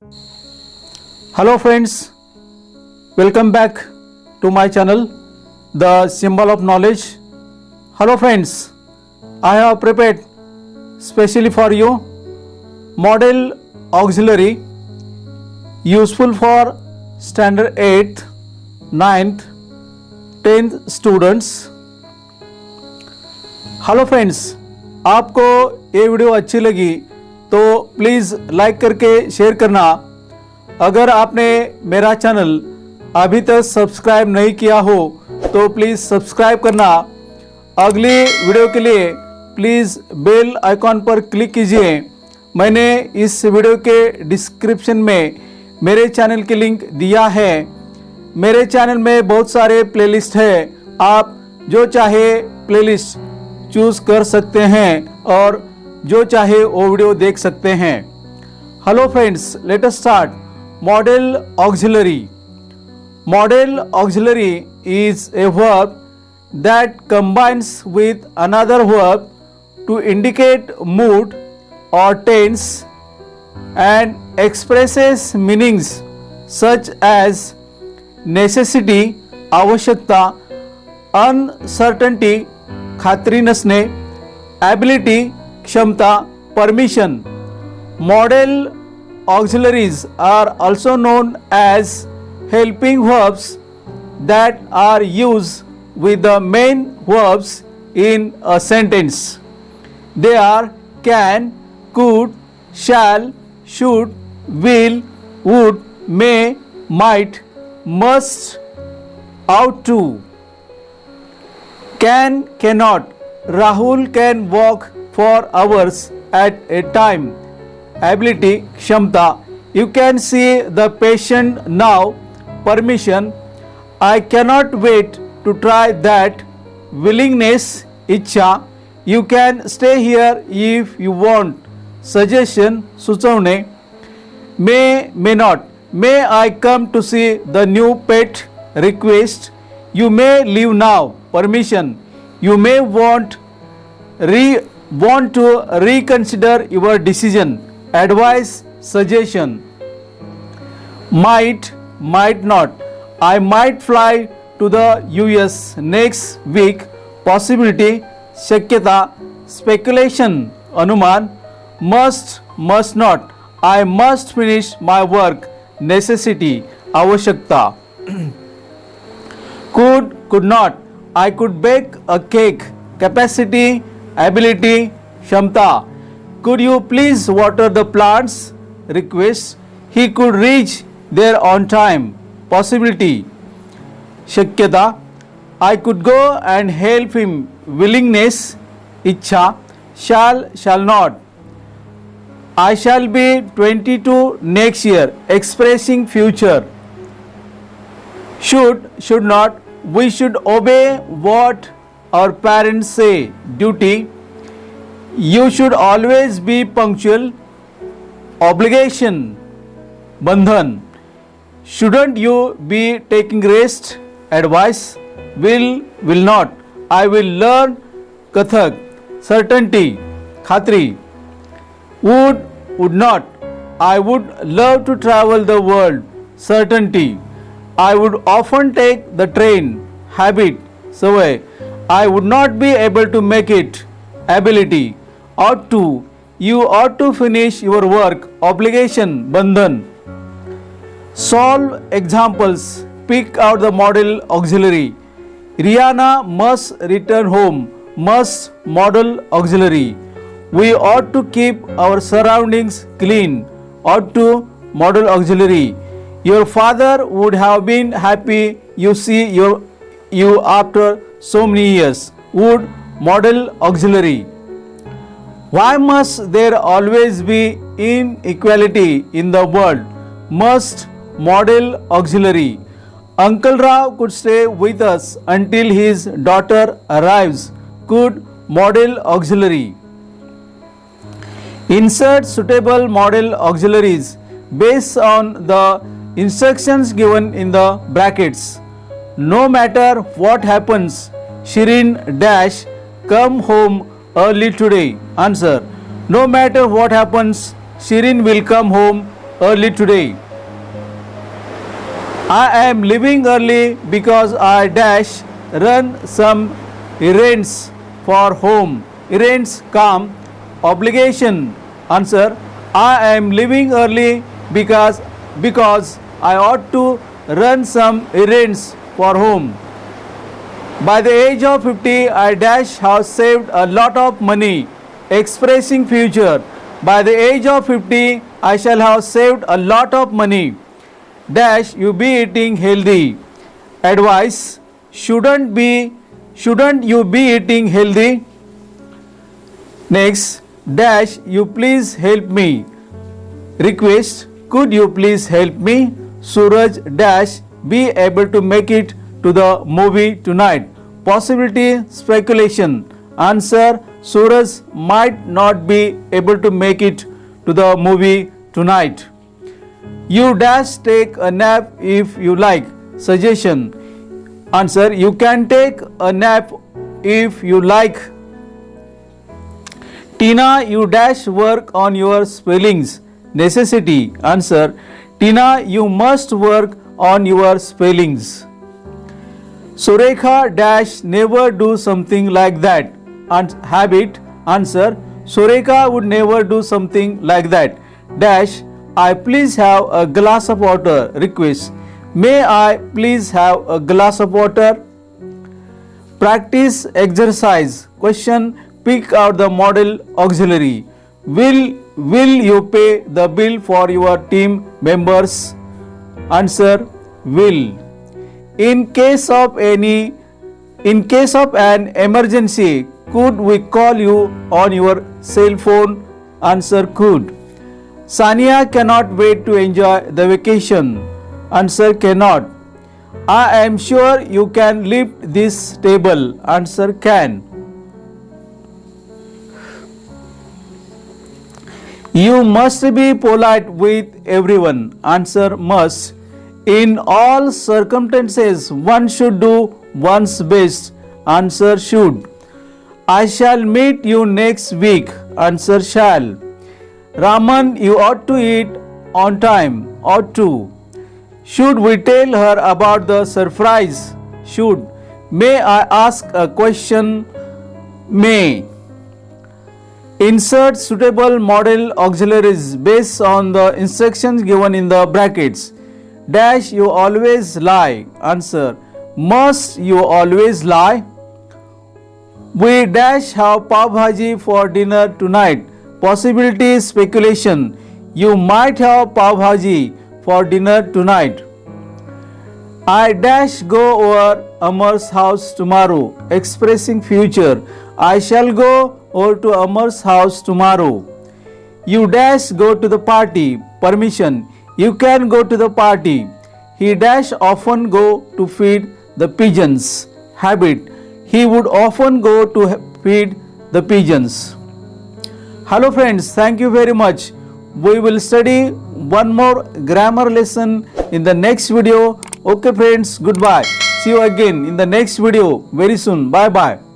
Hello friends, welcome back to my channel, The Symbol of Knowledge. Hello friends, I have prepared specially for you model auxiliary useful for standard 8th, 9th, 10th students. Hello friends, आपको ये video अच्छी लगी तो please like करके share करना। अगर आपने मेरा चैनल अभी तक सब्सक्राइब नहीं किया हो तो प्लीज़ सब्सक्राइब करना। अगली वीडियो के लिए प्लीज़ बेल आइकॉन पर क्लिक कीजिए। मैंने इस वीडियो के डिस्क्रिप्शन में मेरे चैनल की लिंक दिया है। मेरे चैनल में बहुत सारे प्लेलिस्ट है, आप जो चाहे प्लेलिस्ट चूज़ कर सकते हैं और जो चाहे वो वीडियो देख सकते हैं। Hello friends, let us start model auxiliary. Model auxiliary is a verb that combines with another verb to indicate mood or tense and expresses meanings such as necessity, आवश्यकता, uncertainty, खात्री नसणे, ability, क्षमता, permission. Modal auxiliaries are also known as helping verbs that are used with the main verbs in a sentence. They are can, could, shall, should, will, would, may, might, must, ought to. Can, cannot. Rahul can walk for hours at a time. Ability, kshamta. You can see the patient now. Permission. I cannot wait to try that. Willingness, इच्छा. You can stay here if you want. Suggestion, सुचवणे. May, may not. May I come to see the new pet? Request. You may leave now. Permission. You may want to reconsider your decision. Advice, suggestion. Might, might not. I might fly to the US next week. Possibility, शक्यता. Speculation, अनुमान. Must, must not. I must finish my work. Necessity, आवश्यकता. Could, could not. I could bake a cake. Capacity, ability, क्षमता. Could you please water the plants? Request. He could reach there on time. Possibility, शक्यता. I could go and help him. Willingness, इच्छा. Shall, shall not. I shall be 22 next year. Expressing future. Should, should not. We should obey what our parents say. Duty. You should always be punctual. Obligation, बंधन. Shouldn't you be taking rest? Advice. Will not. I will learn Kathak. Certainty, खात्री. Would not. I would love to travel the world. Certainty. I would often take the train. Habit, सवय. I would not be able to make it. Ability. Ought to. You ought to finish your work. Obligation, बंधन. Solve examples. Pick out the model auxiliary. Rihanna must return home. Must, model auxiliary. We ought to keep our surroundings clean. Ought to, model auxiliary. Your father would have been happy you see you after so many years. Would, model auxiliary. Why must there always be inequality in the world? Must, model auxiliary. Uncle Rao could stay with us until his daughter arrives. Could, model auxiliary. Insert suitable model auxiliaries based on the instructions given in the brackets. No matter what happens, Shirin dash come home early today. Answer. No matter what happens, Shirin will come home early today. I am leaving early because I dash run some errands for home. Errands come obligation. Answer: I am leaving early because I ought to run some errands for home. By the age of 50, I dash have saved a lot of money. Expressing future. By the age of 50, I shall have saved a lot of money. Dash you be eating healthy. Advice: shouldn't you be eating healthy? Next, dash you please help me. Request: could you please help me? Suraj dash be able to make it to the movie tonight. Possibility speculation. Answer: Suraj might not be able to make it to the movie tonight. You dash take a nap if you like. Suggestion. Answer: you can take a nap if you like. Tina, you dash work on your spellings. Necessity. Answer: Tina, you must work on your spellings. Surekha dash never do something like that. Habit. Answer: Surekha would never do something like that. Dash I please have a glass of water. Request: may I please have a glass of water? Practice exercise. Question: pick out the model auxiliary. Will you pay the bill for your team members? Answer: will. In case of an emergency, could we call you on your cell phone? Answer: could. Sania cannot wait to enjoy the vacation. Answer: cannot. I am sure you can lift this table. Answer: can. You must be polite with everyone. Answer: must. In all circumstances, one should do one's best. Answer: should. I shall meet you next week. Answer: shall. Raman, you ought to eat on time. Ought to. Should we tell her about the surprise? Should. May I ask a question? May. Insert suitable model auxiliaries based on the instructions given in the brackets. Dash you always lie. Answer: must you always lie? We dash have pav bhaji for dinner tonight. Possibility speculation. You might have pav bhaji for dinner tonight. I dash go over Amar's house tomorrow. Expressing future. I shall go over to Amar's house tomorrow. You dash go to the party. Permission. You can go to the party. He dash often go to feed the pigeons. Habit. He would often go to feed the pigeons. Hello friends, thank you very much. We will study one more grammar lesson in the next video. Okay friends, goodbye. See you again in the next video very soon. Bye bye.